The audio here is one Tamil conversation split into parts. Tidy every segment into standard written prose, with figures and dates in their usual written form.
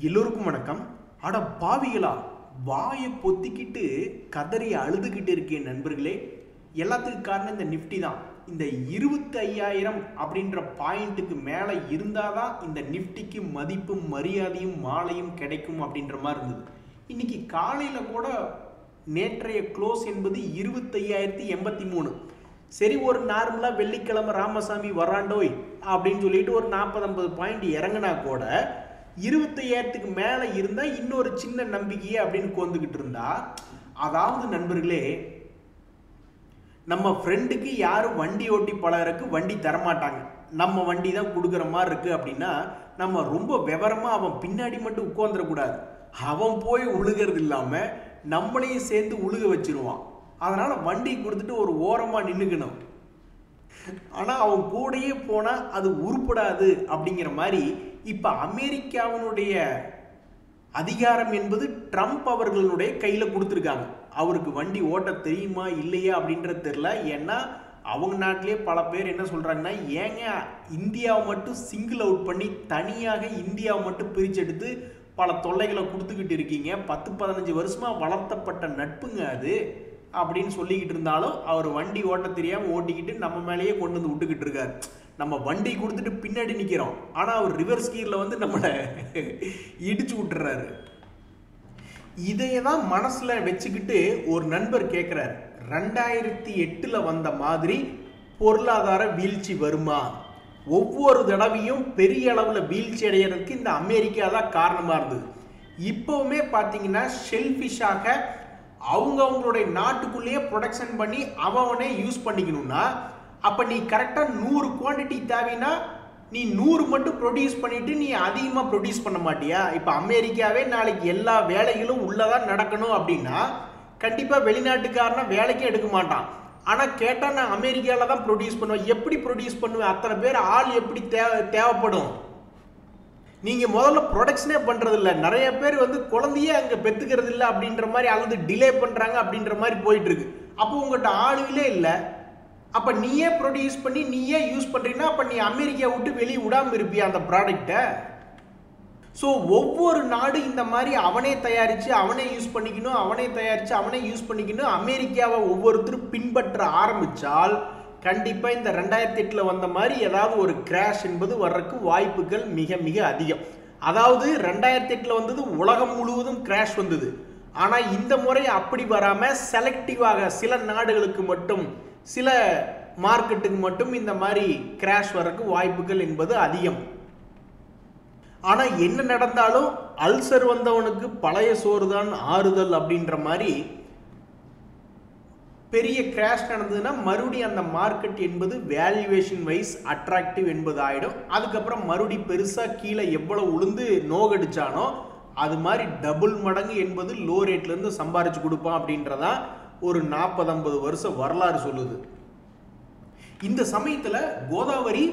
எல்லோருக்கும் வணக்கம். அட பாவிகளா, வாயை பொத்திக்கிட்டு கதறி அழுதுகிட்டு இருக்கேன் நண்பர்களே. எல்லாத்துக்கும் காரணம் இந்த நிஃப்டி தான். இந்த 25,000 அப்படின்ற பாயிண்ட்டுக்கு மேலே இருந்தால் தான் இந்த நிஃப்டிக்கு மதிப்பும் மரியாதையும் மாலையும் கிடைக்கும் அப்படின்ற மாதிரி இருந்தது. இன்னைக்கு காலையில் கூட நேற்றைய க்ளோஸ் என்பது 25,083. சரி, ஒரு நார்மலாக வெள்ளிக்கிழமை ராமசாமி வராண்டோய் அப்படின்னு சொல்லிட்டு ஒரு 40-50 பாயிண்ட் இறங்கினா கூட 25,000க்கு மேலே இருந்தால் இன்னொரு சின்ன நம்பிக்கையே அப்படின்னு கொந்துக்கிட்டு இருந்தா, அதாவது நண்பர்களே, நம்ம ஃப்ரெண்டுக்கு யாரும் வண்டி ஓட்டி பழகிறதுக்கு வண்டி தரமாட்டாங்க, நம்ம வண்டி தான் கொடுக்குற மாதிரி இருக்கு அப்படின்னா நம்ம ரொம்ப விவரமாக அவன் பின்னாடி மட்டும் உட்காந்துடக்கூடாது. அவன் போய் உழுகிறது இல்லாமல் நம்மளையும் சேர்ந்து உழுக வச்சிருவான். அதனால் வண்டி கொடுத்துட்டு ஒரு ஓரமாக நின்றுக்கணும். ஆனால் அவன் கூடயே போனால் அது உருப்படாது அப்படிங்கிற மாதிரி இப்போ அமெரிக்காவினுடைய அதிகாரம் என்பது ட்ரம்ப் அவர்களுடைய கையில் கொடுத்துருக்காங்க. அவருக்கு வண்டி ஓட்ட தெரியுமா இல்லையா அப்படின்றது தெரில. ஏன்னா அவங்க நாட்டிலே பல பேர் என்ன சொல்கிறாங்கன்னா, ஏங்க இந்தியாவை மட்டும் சிங்கிள் அவுட் பண்ணி தனியாக இந்தியாவை மட்டும் பிரிச்செடுத்து பல தொல்லைகளை கொடுத்துக்கிட்டு இருக்கீங்க, 10-15 வருஷமாக வளர்த்தப்பட்ட நட்புங்க அது அப்படின்னு சொல்லிக்கிட்டு இருந்தாலும் அவர் வண்டி ஓட்ட தெரியாமல் ஓட்டிக்கிட்டு நம்ம மேலேயே கொண்டு வந்து விட்டுக்கிட்டு இருக்காரு. நம்ம வண்டி கொடுத்துட்டு பின்னாடி நிற்கிறோம், ஆனால் அவர் ரிவர்ஸ் கீரில் வந்து நம்மளை இடிச்சு விட்டுறாரு. இதையே தான் மனசில் வச்சுக்கிட்டு ஒரு நண்பர் கேட்குறாரு, 2008 வந்த மாதிரி பொருளாதார வீழ்ச்சி வருமா? ஒவ்வொரு தடவையும் பெரிய அளவில் வீழ்ச்சி அடைகிறதுக்கு இந்த அமெரிக்கா தான் காரணமாக இருந்தது. இப்போவுமே பார்த்தீங்கன்னா ஷெல்ஃபிஷாக அவங்களுடைய நாட்டுக்குள்ளேயே ப்ரொடக்ஷன் பண்ணி அவனே யூஸ் பண்ணிக்கணும்னா, அப்போ நீ கரெக்டாக 100 குவான்டிட்டி தேவைன்னா நீ 100 மட்டும் ப்ரொடியூஸ் பண்ணிட்டு நீ அதிகமாக ப்ரொடியூஸ் பண்ண மாட்டியா? இப்போ அமெரிக்காவே நாளைக்கு எல்லா வேலைகளும் உள்ளதான் நடக்கணும் அப்படின்னா கண்டிப்பாக வெளிநாட்டுக்காரனா வேலைக்கே எடுக்க மாட்டான். ஆனால் கேட்டால் நான் அமெரிக்காவில் தான் ப்ரொடியூஸ் பண்ணுவேன். எப்படி ப்ரொடியூஸ் பண்ணுவேன்? அத்தனை பேர் ஆள் எப்படி தேவைப்படும்? நீங்கள் முதல்ல ப்ரொடக்ஷனே பண்ணுறது இல்லை. நிறைய பேர் வந்து குழந்தையே அங்கே பெற்றுக்கிறது இல்லை அப்படின்ற மாதிரி, அல்லது டிலே பண்ணுறாங்க அப்படின்ற மாதிரி போயிட்டுருக்கு. அப்போ உங்கள்கிட்ட ஆளுகளே இல்லை. அப்போ நீயே ப்ரொடியூஸ் பண்ணி நீயே யூஸ் பண்ணுறீங்கன்னா அப்போ நீ அமெரிக்கா விட்டு வெளியே விடாமல் இருப்பியா அந்த ப்ராடக்டை? ஸோ ஒவ்வொரு நாடு இந்த மாதிரி அவனே தயாரித்து அவனே யூஸ் பண்ணிக்கணும், அவனே தயாரித்து அவனே யூஸ் பண்ணிக்கணும். அமெரிக்காவை ஒவ்வொருத்தரும் பின்பற்ற ஆரம்பித்தால் கண்டிப்பாக இந்த 2008 வந்த மாதிரி ஏதாவது ஒரு கிராஷ் என்பது வர்றதுக்கு வாய்ப்புகள் மிக மிக அதிகம். அதாவது 2008 வந்தது உலகம் முழுவதும் கிராஷ் வந்தது. ஆனால் இந்த முறை அப்படி வராமல் செலக்டிவாக சில நாடுகளுக்கு மட்டும், சில மார்க்கெட்டுக்கு மட்டும் இந்த மாதிரி கிராஷ் வர்றதுக்கு வாய்ப்புகள் என்பது அதிகம். ஆனால் என்ன நடந்தாலும் அல்சர் வந்தவனுக்கு பழைய சோறு தான் ஆறுதல் அப்படின்ற மாதிரி பெரிய கிராஷ் நடந்ததுன்னா மறுபடியும் அந்த மார்க்கெட் என்பது வேல்யூவேஷன் வைஸ் அட்ராக்டிவ் என்பது ஆகிடும். அதுக்கப்புறம் மறுபடியும் பெருசாக கீழே எவ்வளோ உளுந்து நோகடிச்சானோ அது மாதிரி டபுள் மடங்கு என்பது லோ ரேட்லேருந்து சம்பாரிச்சு கொடுப்பான் அப்படின்றதான் ஒரு 40-50 வருஷம் வரலாறு சொல்லுது. இந்த சமயத்தில் கோதாவரி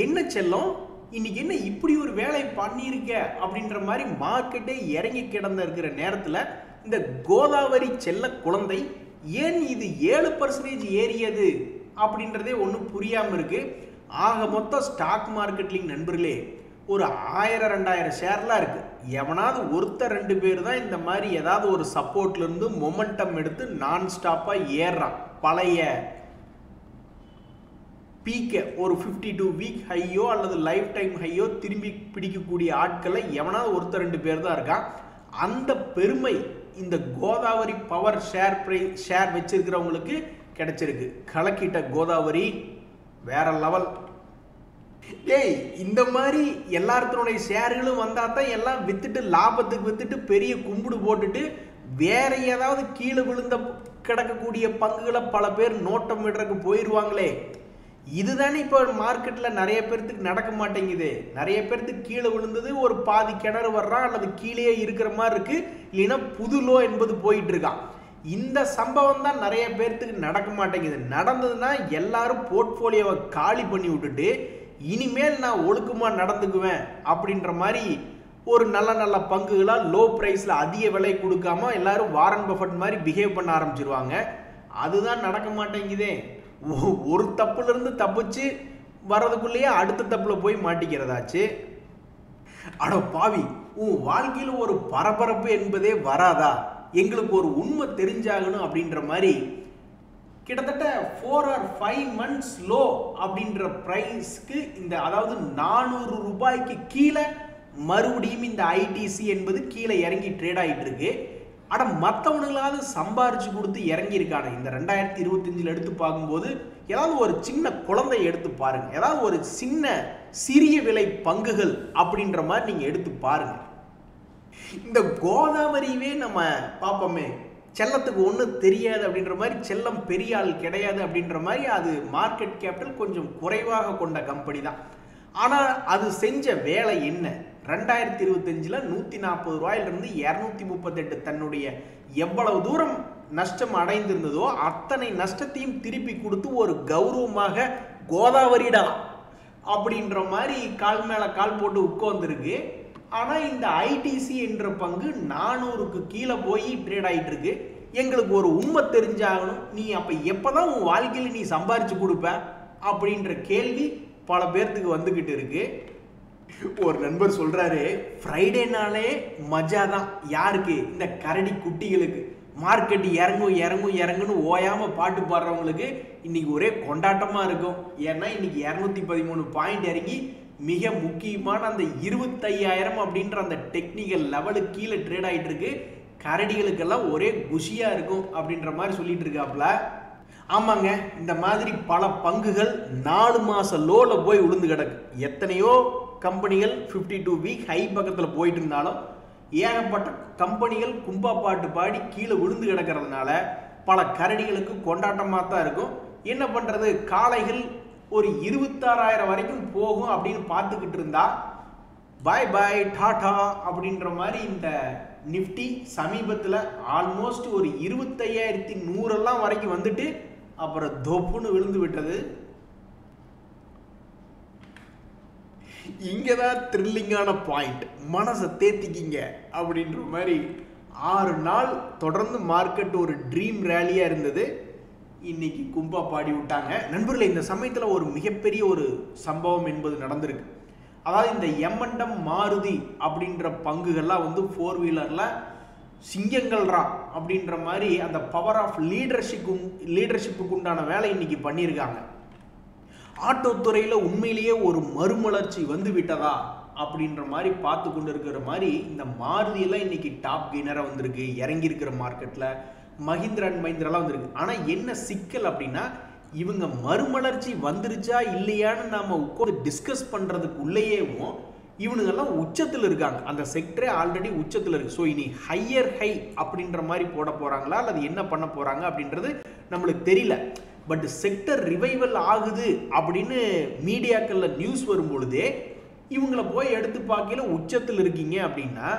என்ன செல்லம், இன்னைக்கு என்ன இப்படி ஒரு வேலை பண்ணியிருக்க அப்படின்ற மாதிரி மார்க்கெட்டே இறங்கி கிடந்த இருக்கிற நேரத்தில் இந்த கோதாவரி செல்ல குழந்தை ஏன் இது 7% ஏறியது அப்படின்றதே ஒன்றும் புரியாமல் இருக்கு. ஆக மொத்தம் ஸ்டாக் மார்க்கெட்லிங் நண்பர்களே ஒரு 1000-2000 ஷேர்லாம் இருக்கு. எவனாவது ஒருத்தர் 2 பேர் தான் இந்த மாதிரி ஏதாவது ஒரு சப்போர்ட்லேருந்து மொமெண்டம் எடுத்து நான் ஸ்டாப்பாக ஏறுறான். பழைய பீக்கை ஒரு 52 வீக் ஹையோ அல்லது லைஃப் டைம் ஹையோ திரும்பி பிடிக்கக்கூடிய ஆட்களை எவனாவது ஒருத்தர் 2 பேர் தான் இருக்கான். அந்த பெருமை இந்த கோதாவரி பவர் ஷேர் வச்சிருக்கிறவங்களுக்கு கிடைச்சிருக்கு. கலக்கிட்ட கோதாவரி வேற லெவல். ஏய், இந்த மாதிரி எல்லாத்தினுடைய ஷேர்களும் வந்தால் தான் எல்லாம் வித்துட்டு லாபத்துக்கு வித்துட்டு பெரிய கும்பிடு போட்டுட்டு வேற ஏதாவது கீழே விழுந்த கிடக்கக்கூடிய பங்குகளை பல பேர் நோட்டம் விடுறதுக்கு போயிடுவாங்களே. இதுதானே இப்போ மார்க்கெட்டில் நிறைய பேர்த்துக்கு நடக்க மாட்டேங்குது. நிறைய பேர்த்துக்கு கீழே விழுந்தது ஒரு பாதி கிணறு வர்றான் அல்லது கீழே இருக்கிற மாதிரி இருக்கு, இல்லைன்னா புது லோ என்பது போயிட்டு இருக்கான். இந்த சம்பவம் தான் நிறைய பேர்த்துக்கு நடக்க மாட்டேங்குது. நடந்ததுன்னா எல்லாரும் போர்ட்ஃபோலியோவை காலி பண்ணி விட்டுட்டு இனிமேல் நான் ஒழுக்கமாக நடந்துக்குவேன் அப்படின்ற மாதிரி ஒரு நல்ல நல்ல பங்குகளாக லோ ப்ரைஸில் அதிக விலை கொடுக்காம எல்லாரும் வாரன் பஃபட் மாதிரி பிஹேவ் பண்ண ஆரம்பிச்சிருவாங்க. அதுதான் நடக்க மாட்டேங்குதே. ஒரு தப்புலேருந்து தப்பிச்சு வர்றதுக்குள்ளேயே அடுத்த தப்பில் போய் மாட்டிக்கிறதாச்சு. அட பாவி, உன் வாழ்க்கையில் ஒரு பரபரப்பு என்பதே வராதா? எங்களுக்கு ஒரு உண்மை தெரிஞ்சாகணும் அப்படின்ற மாதிரி கிட்டத்தட்ட 4 or 5 months லோ அப்படின்ற பிரைஸ்க்கு இந்த அதாவது 400 ரூபாய்க்கு கீழே மறுபடியும் இந்த ஐடிசி என்பது கீழே இறங்கி ட்ரேட் ஆகிட்டு இருக்கு. ஆனால் மற்றவனுங்களாவது சம்பாரிச்சு கொடுத்து இறங்கியிருக்காங்க. இந்த 2025 எடுத்து பார்க்கும்போது ஏதாவது ஒரு சின்ன குழந்தை எடுத்து பாருங்க, ஏதாவது ஒரு சிறிய விலை பங்குகள் அப்படின்ற மாதிரி நீங்க எடுத்து பாருங்க. இந்த கோதாவரியே நம்ம பார்ப்போமே, செல்லத்துக்கு ஒன்றும் தெரியாது அப்படின்ற மாதிரி, செல்லம் பெரிய ஆள் கிடையாது அப்படின்ற மாதிரி, அது மார்க்கெட் கேபிட்டல் கொஞ்சம் குறைவாக கொண்ட கம்பெனி தான். ஆனால் அது செஞ்ச வேலை என்ன? 2025 140 ரூபாயிலிருந்து 238 தன்னுடைய எவ்வளவு தூரம் நஷ்டம் அடைந்திருந்ததோ அத்தனை நஷ்டத்தையும் திருப்பி கொடுத்து ஒரு கௌரவமாக கோதாவரிடா அப்படின்ற மாதிரி கால் மேல கால் போட்டு உட்கார்ந்துருக்கு. ஆனா இந்த ஐடிசி என்ற பங்கு 400க்கு கீழே போய் ட்ரேட் ஆயிட்டு இருக்கு. எங்களுக்கு ஒரு உண்மை தெரிஞ்சாகணும், நீ அப்ப எப்பதான் உன் வாழ்க்கையில நீ சம்பாரிச்சு கொடுப்ப அப்படின்ற கேள்வி பல பேர்த்துக்கு வந்துகிட்டு இருக்கு. ஒரு நண்பர் சொல்றாரு, ஃப்ரைடேனாலே மஜா தான். யாருக்கு? இந்த கரடி குட்டிகளுக்கு. மார்க்கெட் இறங்கும் இறங்கும் இறங்குன்னு ஓயாம பாட்டு பாடுறவங்களுக்கு இன்னைக்கு ஒரே கொண்டாட்டமா இருக்கும். ஏன்னா இன்னைக்கு 213 பாயிண்ட் இறங்கி மிக முக்கியமான அந்த 25,000 அப்படின்ற அந்த டெக்னிக்கல் லெவலுக்கு கீழே ட்ரேட் ஆகிட்டு இருக்கு. கரடிகளுக்கெல்லாம் ஒரே குஷியா இருக்கும் அப்படின்ற மாதிரி சொல்லிட்டு இருக்காப்ல. ஆமாங்க, இந்த மாதிரி பல பங்குகள் 4 மாச லோல போய் விழுந்து கிடக்கு. எத்தனையோ கம்பெனிகள் 52 வீக் ஹை பக்கத்தில் போயிட்டு இருந்தாலும் ஏகப்பட்ட கம்பெனிகள் கும்பா பாட்டு பாடி கீழே விழுந்து கிடக்கிறதுனால பல கரடிகளுக்கு கொண்டாட்டமாக தான் இருக்கும். என்ன பண்றது, காளைகள் ஒரு 26,000 வரைக்கும் போகும் அப்படின்னு பார்த்துக்கிட்டு இருந்தா பாய் பாய் டாடா அப்படின்ற மாதிரி இந்த நிஃப்டி சமீபத்தில் ஆல்மோஸ்ட் ஒரு 25,100 வரைக்கும் வந்துட்டு அப்புறம் தொப்புன்னு விழுந்து விட்டது. இங்கதான் த்ரில்லிங்கான பாயிண்ட், மனசை தேத்திக்கிங்க அப்படின்ற மாதிரி 6 நாள் தொடர்ந்து மார்க்கெட் ஒரு ட்ரீம் ரேலியா இருந்தது. இன்னைக்கு கும்பா பாடி விட்டாங்க. நண்பர்களே, இந்த சமயத்துல ஒரு மிகப்பெரிய ஒரு சம்பவம் என்பது நடந்திருக்கு. அதாவது இந்த எம்என்டம் மாருதி அப்படின்ற பங்குகள்லாம் வந்து 4 வீலர்ல சிங்கங்கள்ரா அப்படின்ற மாதிரி அந்த பவர் ஆஃப் லீடர்ஷிப்புக்கு உண்டான வேலை இன்னைக்கு பண்ணியிருக்காங்க. ஆட்டோ துறையில உண்மையிலேயே ஒரு மறுமலர்ச்சி வந்து விட்டதா அப்படின்ற மாதிரி பார்த்து கொண்டு இருக்கிற மாதிரி இந்த மாருதியெல்லாம் இன்னைக்கு டாப் கெய்னரா வந்திருக்கு. இறங்கி இருக்கிற மார்க்கெட்ல மஹிந்திரா அண்ட் மஹிந்திராலாம் வந்திருக்கு. ஆனா என்ன சிக்கல் அப்படின்னா, இவங்க மறுமலர்ச்சி வந்துருச்சா இல்லையான்னு நாம உட்கார்ந்து டிஸ்கஸ் பண்றதுக்குள்ளேயேவும் இவனுங்கெல்லாம் உச்சத்தில் இருக்காங்க. அந்த செக்டரே ஆல்ரெடி உச்சத்தில் இருக்கு. ஸோ இனி ஹையர் ஹை அப்படின்ற மாதிரி போட போறாங்களா அல்லது என்ன பண்ண போறாங்க அப்படின்றது நம்மளுக்கு தெரியல. பட் செக்டர் ரிவைவல் ஆகுது அப்படின்னு மீடியாக்கள்ல நியூஸ் வரும் பொழுதே இவங்களை போய் எடுத்து பார்க்கல உச்சத்தில் இருக்கீங்க அப்படின்னா,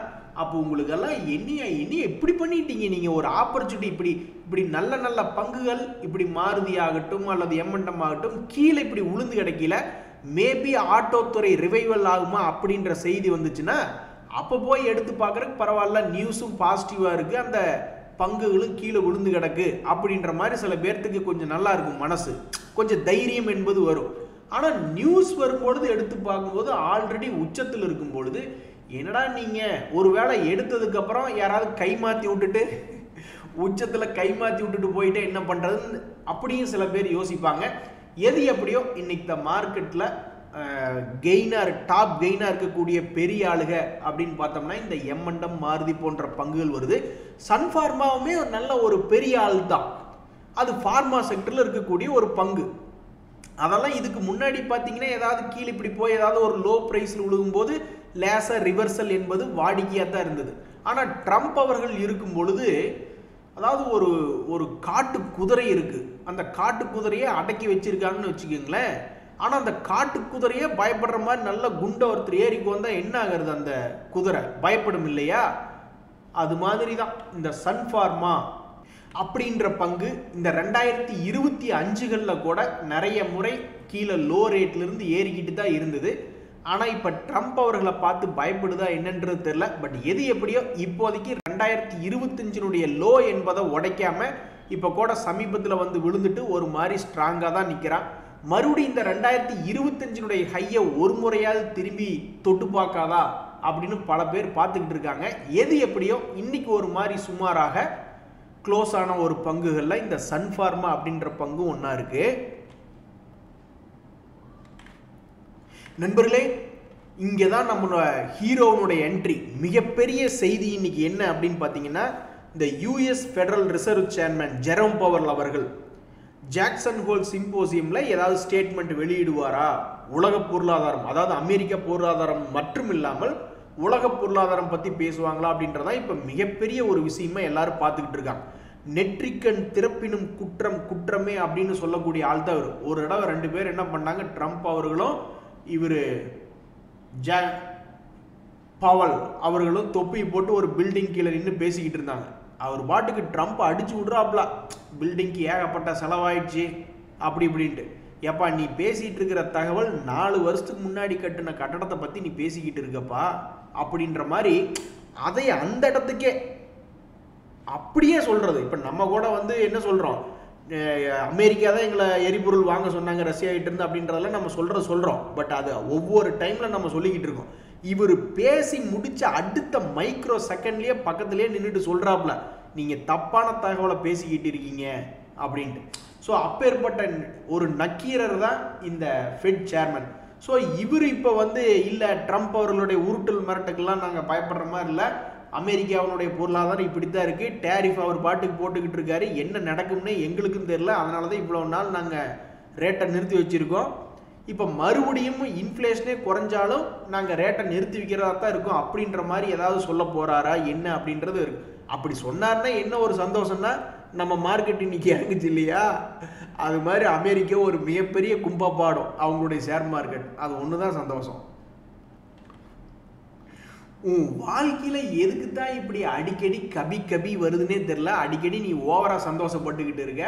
அப்போ உங்களுக்கெல்லாம் என்ன எப்படி பண்ணிட்டீங்க நீங்க? ஒரு ஆப்பர்ச்சுனிட்டி இப்படி நல்ல நல்ல பங்குகள் இப்படி மாருதி ஆகட்டும் அல்லது எம்என்டம் ஆகட்டும் கீழே இப்படி உளுந்து கிடைக்கல, மேபி ஆட்டோ துறை ரிவைவல் ஆகுமா அப்படின்ற செய்தி வந்துச்சுன்னா அப்போ போய் எடுத்து பார்க்கறதுக்கு பரவாயில்ல, நியூஸும் பாசிட்டிவா இருக்கு, அந்த பங்குகளும் கீழே விழுந்து கிடக்கு அப்படின்ற மாதிரி சில பேர்த்துக்கு கொஞ்சம் நல்லா இருக்கும், மனசு கொஞ்சம் தைரியம் என்பது வரும். ஆனா நியூஸ் வரும்பொழுது எடுத்து பார்க்கும்போது ஆல்ரெடி உச்சத்தில் இருக்கும் பொழுது என்னடா நீங்க ஒருவேளை எடுத்ததுக்கு அப்புறம் யாராவது கை மாத்தி விட்டுட்டு உச்சத்துல கை மாத்தி விட்டுட்டு போயிட்டு என்ன பண்றதுன்னு அப்படியும் சில பேர் யோசிப்பாங்க. எது எப்படியோ இன்னைக்கு இந்த மார்க்கெட்ல டாப் கெய்னா இருக்கக்கூடிய பெரிய ஆளுக அப்படின்னு பார்த்தோம்னா இந்த எம்என்டம் மாருதி போன்ற பங்குகள் வருது. சன்ஃபார்மாவுமே நல்ல ஒரு பெரிய ஆள் தான். அது ஃபார்மா செக்டர்ல இருக்கக்கூடிய ஒரு பங்கு. அதெல்லாம் இதுக்கு முன்னாடி பார்த்தீங்கன்னா ஏதாவது கீழே இப்படி போய் ஏதாவது ஒரு லோ பிரைஸ்ல விழுகும் போது லேசா ரிவர்சல் என்பது வாடிக்கையாக தான் இருந்தது. ஆனால் ட்ரம்ப் அவர்கள் இருக்கும் பொழுது அதாவது ஒரு காட்டு குதிரை இருக்கு, அந்த காட்டு குதிரையை அடக்கி வச்சிருக்காங்கன்னு வச்சுக்கோங்களேன். ஆனால் அந்த காட்டு குதிரையே பயப்படுற மாதிரி நல்ல குண்டை ஒருத்தர் ஏறிக்கு வந்தால் என்ன ஆகுறது? அந்த குதிரை பயப்படும் இல்லையா? அது மாதிரி தான் இந்த சன்ஃபார்மா அப்படின்ற பங்கு இந்த 2025 கூட நிறைய முறை கீழே லோ ரேட்ல இருந்து ஏறிக்கிட்டு தான் இருந்தது. ஆனால் இப்போ ட்ரம்ப் அவர்களை பார்த்து பயப்படுதா என்னன்றது தெரியல. பட் எது எப்படியோ இப்போதைக்கு 2025 லோ என்பதை உடைக்காம இப்போ கூட சமீபத்தில் வந்து விழுந்துட்டு ஒரு மாதிரி ஸ்ட்ராங்காக தான் நிற்கிறான். மறுபடியும் இந்த 2025 ஹையை ஒரு முறையாவது திரும்பி தொட்டு பார்க்காதா அப்படின்னு பல பேர் பார்த்துக்கிட்டு இருக்காங்க. எது எப்படியோ இன்னைக்கு ஒரு மாதிரி சுமாராக க்ளோஸ் ஆன ஒரு பங்குகள்ல இந்த சன் ஃபார்மா அப்படின்ற பங்கு ஒன்றா இருக்கு. நண்பர்களே, இங்கே தான் நம்மளோட ஹீரோனுடைய என்ட்ரி. மிகப்பெரிய செய்தி இன்னைக்கு என்ன அப்படின்னு பார்த்தீங்கன்னா, இந்த US federal reserve chairman Jerome Powell அவர்கள் ஜாக்சன் ஹோல் சிம்போசியம்ல ஏதாவது ஸ்டேட்மெண்ட் வெளியிடுவாரா? உலக பொருளாதாரம், அதாவது அமெரிக்க பொருளாதாரம் மட்டும் இல்லாமல் உலக பொருளாதாரம் பத்தி பேசுவாங்களா அப்படின்றதா இப்ப மிகப்பெரிய ஒரு விஷயமா எல்லாரும் பார்த்துக்கிட்டு இருக்காங்க. நெற்றிக்கண் திறப்பினும் குற்றம் குற்றமே அப்படின்னு சொல்லக்கூடிய ஆள் தான் இவர். ஒரு இடம் 2 பேர் என்ன பண்ணாங்க, ட்ரம்ப் அவர்களும் இவர் பவல் அவர்களும் தொப்பி போட்டு ஒரு பில்டிங் கீழே நின்று பேசிக்கிட்டு இருந்தாங்க. அவர் பாட்டுக்கு ட்ரம்ப் அடிச்சு விட்றாப்ல, பில்டிங்க்கு ஏகப்பட்ட செலவாயிடுச்சு அப்படி இப்படின்ட்டு. ஏப்பா, நீ பேசிட்டு இருக்கிற தகவல் 4 வருஷத்துக்கு முன்னாடி கட்டின கட்டடத்தை பத்தி நீ பேசிக்கிட்டு இருக்கப்பா அப்படின்ற மாதிரி அதை அந்த இடத்துக்கே அப்படியே சொல்றது. இப்ப நம்ம கூட வந்து என்ன சொல்றோம், அமெரிக்கா தான் எங்களை எரிபொருள் வாங்க சொன்னாங்க ரஷ்யா கிட்ட இருந்து அப்படின்றதெல்லாம் நம்ம சொல்றோம். பட் அது ஒவ்வொரு டைம்ல நம்ம சொல்லிக்கிட்டு இருக்கோம். இவர் பேசி முடிச்ச அடுத்த மைக்ரோ செகண்ட்லயே பக்கத்திலேயே நின்றுட்டு சொல்றாப்ல, நீங்க தப்பான தகவலை பேசிக்கிட்டு இருக்கீங்க அப்படின்ட்டு. ஸோ அப்பேற்பட்ட ஒரு நக்கீரர் தான் இந்த ஃபெட் சேர்மன். ஸோ இவர் இப்போ வந்து இல்லை, ட்ரம்ப் அவர்களுடைய உருட்டல் மிரட்டுக்கெல்லாம் நாங்கள் பயப்படுற மாதிரி இல்லை, அமெரிக்காவினுடைய பொருளாதாரம் இப்படித்தான் இருக்கு, டேரிஃப் அவர் பாட்டுக்கு போட்டுக்கிட்டு இருக்காரு, என்ன நடக்கும்னு எங்களுக்கும் தெரியல, அதனால தான் இவ்வளோ நாள் நாங்கள் ரேட்டை நிறுத்தி வச்சிருக்கோம், இப்போ மறுபடியும் இன்ஃப்ளேஷனே குறைஞ்சாலும் நாங்கள் ரேட்டை நிறுத்தி வைக்கிறதா தான் இருக்கும் அப்படின்ற மாதிரி ஏதாவது சொல்ல போறாரா என்ன அப்படின்றது இருக்கு. அப்படி சொன்னார்னா என்ன ஒரு சந்தோஷம்னா, நம்ம மார்க்கெட் இன்னைக்கு இறங்குச்சு இல்லையா, அது மாதிரி அமெரிக்கா ஒரு மிகப்பெரிய கும்பப்பாடம் அவங்களுடைய ஷேர் மார்க்கெட், அது ஒன்று தான் சந்தோஷம். உன் வாழ்க்கையில எதுக்கு தான் இப்படி அடிக்கடி கபி கபி வருதுன்னே தெரியல, அடிக்கடி நீ ஓவரா சந்தோஷப்பட்டுக்கிட்டு இருக்க.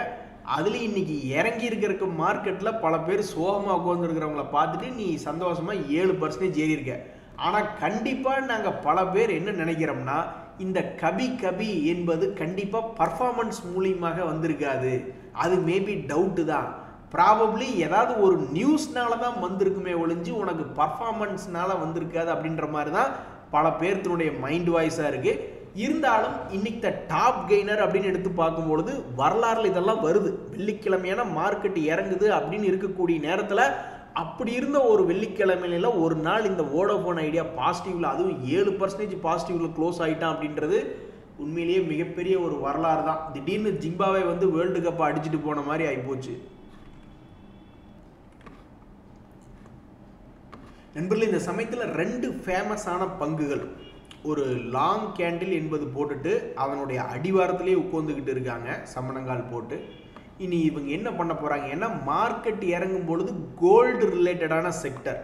அதுல இன்னைக்கு இறங்கி இருக்கிற மார்க்கெட்ல பல பேர் சோகமா உட்கார்ந்து இருக்கிறவங்கள பார்த்துட்டு நீ சந்தோஷமா 7% ஏறி இருக்க. ஆனா கண்டிப்பா நாங்க பல பேர் என்ன நினைக்கிறோம்னா, இந்த கபி கபி என்பது கண்டிப்பா பர்ஃபார்மன்ஸ் மூலியமாக வந்திருக்காது, அது மேபி டவுட்டு தான், ப்ராபப்ளி ஏதாவது ஒரு நியூஸ்னால தான் வந்திருக்குமே ஒழிஞ்சு உனக்கு பர்ஃபார்மன்ஸ்னால வந்திருக்காது அப்படின்ற மாதிரி தான் பல பேர்த்தினுடைய மைண்ட் வாய்ஸா இருக்கு. இருந்தாலும் இன்னைக்கு டாப் கெய்னர் அப்படின்னு எடுத்து பார்க்கும்பொழுது வரலாறுல இதெல்லாம் வருது. வெள்ளிக்கிழமையான மார்க்கெட் இறங்குது அப்படின்னு இருக்கக்கூடிய நேரத்தில் அப்படி இருந்த ஒரு வெள்ளிக்கிழமையில ஒரு நாள் இந்த வோடோஃபோன் ஐடியா பாசிட்டிவ்ல, அதுவும் 7% பாசிட்டிவ்ல க்ளோஸ் ஆயிட்டான் அப்படின்றது உண்மையிலேயே மிகப்பெரிய ஒரு வரலாறு தான். திடீர்னு ஜிம்பாவே வந்து வேர்ல்டு கப் அடிச்சுட்டு போன மாதிரி ஆயிப்போச்சு. நண்பர்களே, இந்த சமயத்தில் 2 ஃபேமஸான பங்குகள், ஒரு லாங் கேண்டில் என்பது போட்டுட்டு அதனுடைய அடிவாரத்திலேயே உட்காந்துக்கிட்டு இருக்காங்க சமணங்கால் போட்டு. இனி இவங்க என்ன பண்ண போறாங்க, ஏன்னா மார்க்கெட் இறங்கும் பொழுது கோல்டு ரிலேட்டடான செக்டர்,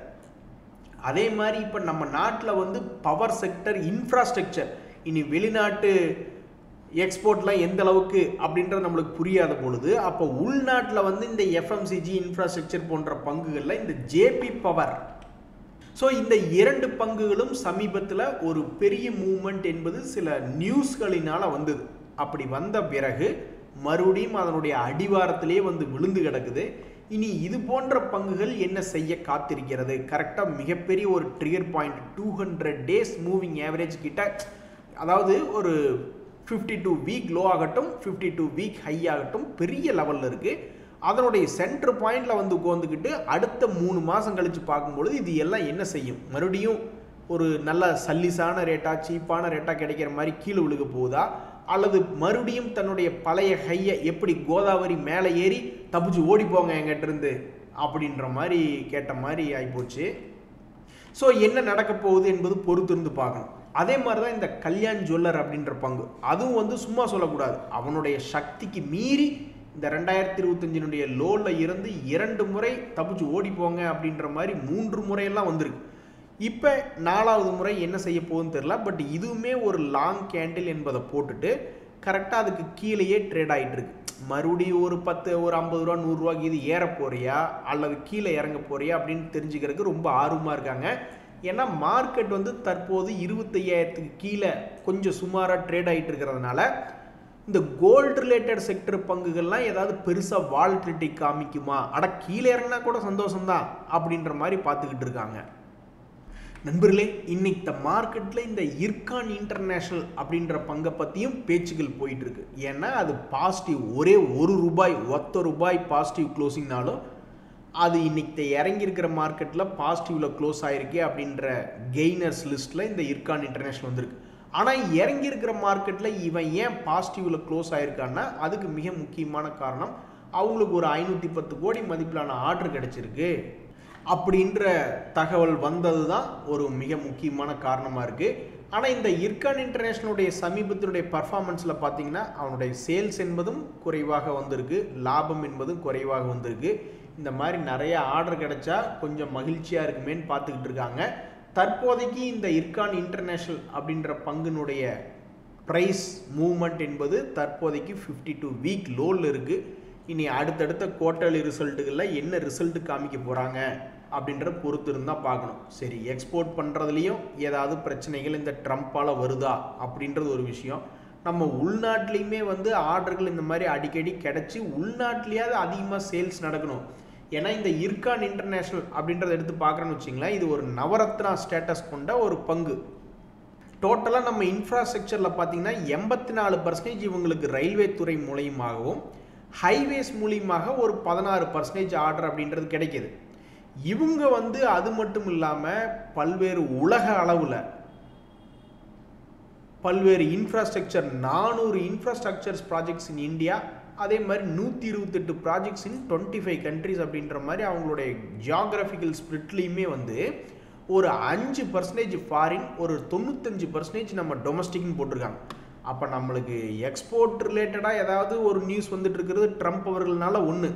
அதே மாதிரி இப்போ நம்ம நாட்டில் வந்து பவர் செக்டர், இன்ஃப்ராஸ்ட்ரக்சர், இனி வெளிநாட்டு எக்ஸ்போர்ட்லாம் எந்த அளவுக்கு அப்படின்றது நம்மளுக்கு புரியாத பொழுது, அப்போ உள்நாட்டில் வந்து இந்த எஃப்எம்சிஜி இன்ஃப்ராஸ்ட்ரக்சர் போன்ற பங்குகளில் இந்த ஜேபி பவர். ஸோ இந்த 2 பங்குகளும் சமீபத்தில் ஒரு பெரிய மூவ்மெண்ட் என்பது சில நியூஸ்களினால வந்தது. அப்படி வந்த பிறகு மறுபடியும் அதனுடைய அடிவாரத்திலேயே வந்து விழுந்து கிடக்குது. இனி இது போன்ற பங்குகள் என்ன செய்ய காத்திருக்கிறது? கரெக்டாக மிகப்பெரிய ஒரு trigger point 200 days moving average கிட்ட, அதாவது ஒரு 52 வீக் லோ ஆகட்டும் 52 வீக் ஹை ஆகட்டும் பெரிய லெவலில் இருக்குது. அதனுடைய சென்டர் பாயிண்ட்ல வந்து உட்காந்துக்கிட்டு அடுத்த 3 மாதம் கழித்து பார்க்கும்பொழுது இது எல்லாம் என்ன செய்யும், மறுபடியும் ஒரு நல்ல சல்லிஸான ரேட்டா சீப்பான ரேட்டா கிடைக்கிற மாதிரி கீழே விழுக போகுதா, அல்லது மறுபடியும் தன்னுடைய பழைய ஹையை எப்படி கோதாவரி மேலே ஏறி தப்பிச்சு ஓடி போங்க எங்கிட்ட இருந்து அப்படின்ற மாதிரி கேட்ட மாதிரி ஆகிப்போச்சு. ஸோ என்ன நடக்க போகுது என்பது பொறுத்திருந்து பார்க்கணும். அதே மாதிரி தான் இந்த கல்யாண் ஜுவல்லர் அப்படின்ற பங்கு, அதுவும் வந்து சும்மா சொல்லக்கூடாது, அவனுடைய சக்திக்கு மீறி இந்த 2025 லோவில் இருந்து 2 முறை தப்பிச்சு ஓடி போங்க அப்படின்ற மாதிரி 3 முறையெல்லாம் வந்திருக்கு. இப்போ 4வது முறை என்ன செய்ய போகுதுன்னு தெரியல. பட் இதுவுமே ஒரு லாங் கேண்டில் என்பதை போட்டுட்டு கரெக்டாக அதுக்கு கீழேயே ட்ரேட் ஆகிட்டு இருக்கு. மறுபடியும் ஒரு 10, ஒரு 50 ரூபா 100 ரூபாய்க்கு இது ஏற போறியா அல்லது கீழே இறங்க போறியா அப்படின்னு தெரிஞ்சுக்கிறதுக்கு ரொம்ப ஆர்வமாக இருக்காங்க. ஏன்னா மார்க்கெட் வந்து தற்போது 25,000க்கு கீழே கொஞ்சம் சுமாராக ட்ரேட் ஆகிட்டு இருக்கிறதுனால இந்த கோல்டு ரிலேட்டட் செக்டர் பங்குகள்லாம் ஏதாவது பெருசாக வால்டிலிட்டி காமிக்குமா, அட கீழே இறங்கினா கூட சந்தோஷம்தான் அப்படின்ற மாதிரி பார்த்துக்கிட்டு இருக்காங்க. நண்பர்களே, இன்னைக்கு இந்த மார்க்கெட்டில் இந்த இர்கான் இன்டர்நேஷனல் அப்படின்ற பங்கை பற்றியும் பேச்சுகள் போயிட்டு இருக்கு. ஏன்னா அது பாசிட்டிவ், ஒரே ₹1 பாசிட்டிவ் க்ளோசிங்னாலும் அது இன்னைக்கு இறங்கியிருக்கிற மார்க்கெட்டில் பாசிட்டிவில் க்ளோஸ் ஆகிருக்கு அப்படின்ற கெய்னர்ஸ் லிஸ்ட்டில் இந்த இர்கான் இன்டர்நேஷனல் வந்திருக்கு. ஆனால் இறங்கியிருக்கிற மார்க்கெட்டில் இவன் ஏன் பாசிட்டிவில் க்ளோஸ் ஆகிருக்கான்னா அதுக்கு மிக முக்கியமான காரணம், அவங்களுக்கு ஒரு 510 கோடி மதிப்பிலான ஆர்டர் கிடைச்சிருக்கு அப்படின்ற தகவல் வந்தது தான் ஒரு மிக முக்கியமான காரணமாக இருக்குது. ஆனால் இந்த இர்கான் இன்டர்நேஷனலுடைய சமீபத்தினுடைய பர்ஃபார்மன்ஸில் பார்த்தீங்கன்னா அவனுடைய சேல்ஸ் என்பதும் குறைவாக வந்திருக்கு, லாபம் என்பதும் குறைவாக வந்திருக்கு. இந்த மாதிரி நிறைய ஆர்டர் கிடைச்சா கொஞ்சம் மகிழ்ச்சியாக இருக்குமேன்னு பார்த்துக்கிட்டு இருக்காங்க. தற்போதைக்கு இந்த இர்கான் இன்டர்நேஷனல் அப்படின்ற பங்கினுடைய ப்ரைஸ் மூவ்மெண்ட் என்பது தற்போதைக்கு 52 வீக் லோவில் இருக்குது. இனி அடுத்தடுத்த குவார்ட்டர்லி ரிசல்ட்டுகளில் என்ன ரிசல்ட்டு காமிக்க போகிறாங்க அப்படின்ற பொறுத்து இருந்தால் பார்க்கணும். சரி, எக்ஸ்போர்ட் பண்ணுறதுலையும் ஏதாவது பிரச்சனைகள் இந்த ட்ரம்ப்பால் வருதா அப்படின்றது ஒரு விஷயம். நம்ம உள்நாட்டிலையுமே ஆர்டர்கள் இந்த மாதிரி அடிக்கடி கிடச்சி உள்நாட்டிலேயாவது அதிகமாக சேல்ஸ் நடக்கணும். ஏன்னா இந்த இர்கான் இன்டர்நேஷனல் அப்படின்றத எடுத்து பார்க்குறேன்னு வச்சிங்களேன், இது ஒரு நவரத்னா ஸ்டேட்டஸ் கொண்ட ஒரு பங்கு. டோட்டலாக நம்ம இன்ஃப்ராஸ்ட்ரக்சரில் பார்த்தீங்கன்னா 84% இவங்களுக்கு ரயில்வே துறை மூலியமாகவும் ஹைவேஸ் மூலியமாக ஒரு 16% ஆர்டர் அப்படின்றது கிடைக்கிது. இவங்க அது மட்டும் இல்லாமல் பல்வேறு உலக அளவில் பல்வேறு infrastructure 400 infrastructures projects in India, அதே மாதிரி 128 ப்ராஜெக்ட்ஸ் இன் 25 கண்ட்ரிஸ் அப்படின்ற மாதிரி அவங்களுடைய ஜியாகிரபிக்கல் ஸ்பிரிட்லேயுமே ஒரு 5% ஃபாரின், ஒரு 95% நம்ம டொமஸ்டிக்னு போட்டிருக்காங்க. அப்போ நம்மளுக்கு எக்ஸ்போர்ட் ரிலேட்டடாக ஏதாவது ஒரு நியூஸ் வந்துட்டு இருக்கிறது ட்ரம்ப் அவர்களால் ஒன்று.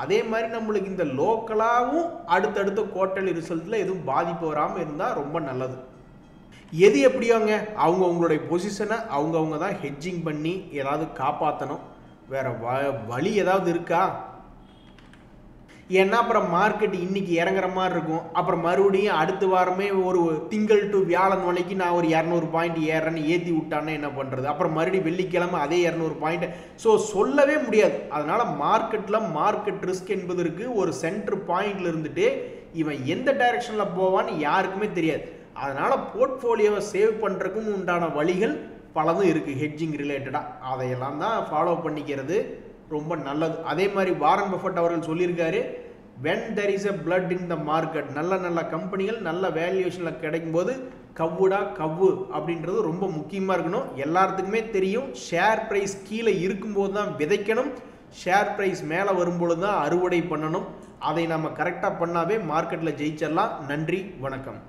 அதே மாதிரி நம்மளுக்கு இந்த லோக்கலாகவும் அடுத்தடுத்த குவார்ட்டர்லி ரிசல்ட்டில் எதுவும் பாதிப்பு வராமல் இருந்தால் ரொம்ப நல்லது. எது எப்படியோங்க அவங்களுடைய பொசிஷனை அவங்க தான் ஹெட்ஜிங் பண்ணி ஏதாவது காப்பாற்றணும். வேற வழி ஏதாவது இருக்கா? ஏன்னா அப்புறம் மார்க்கெட் இன்னைக்கு இறங்குற மாதிரி இருக்கும், அப்புறம் மறுபடியும் அடுத்த வாரமே ஒரு திங்கள் டு வியாழன் வரைக்கும் நான் ஒரு 200 பாயிண்ட் ஏறேன்னு ஏற்றி விட்டானே என்ன பண்ணுறது? அப்புறம் மறுபடியும் வெள்ளிக்கிழமை அதே 200 பாயிண்ட். ஸோ சொல்லவே முடியாது. அதனால் மார்க்கெட் ரிஸ்க் என்பது இருக்குது. ஒரு சென்டர் பாயிண்ட்ல இருந்துட்டு இவன் எந்த டைரக்ஷனில் போவான்னு யாருக்குமே தெரியாது. அதனால் போர்ட்ஃபோலியோவை சேவ் பண்ணுறதுக்கும் உண்டான வழிகள் பலதும் இருக்குது ஹெட்ஜிங் ரிலேட்டடாக. அதையெல்லாம் தான் ஃபாலோ பண்ணிக்கிறது ரொம்ப நல்லது. அதே மாதிரி வாரன் பஃபட் அவர்கள் சொல்லியிருக்காரு, when there is a blood in the market, நல்ல கம்பெனிகள் நல்ல வேல்யூவேஷனில் கிடைக்கும்போது கவ்வு அப்படின்றது ரொம்ப முக்கியமாக இருக்கணும். எல்லாத்துக்குமே தெரியும், ஷேர் ப்ரைஸ் கீழே இருக்கும்போது தான் விதைக்கணும், ஷேர் ப்ரைஸ் மேலே வரும்பொழுது தான் அறுவடை பண்ணணும். அதை நம்ம கரெக்டாக பண்ணாவே மார்க்கெட்டில் ஜெயிச்சிடலாம். நன்றி, வணக்கம்.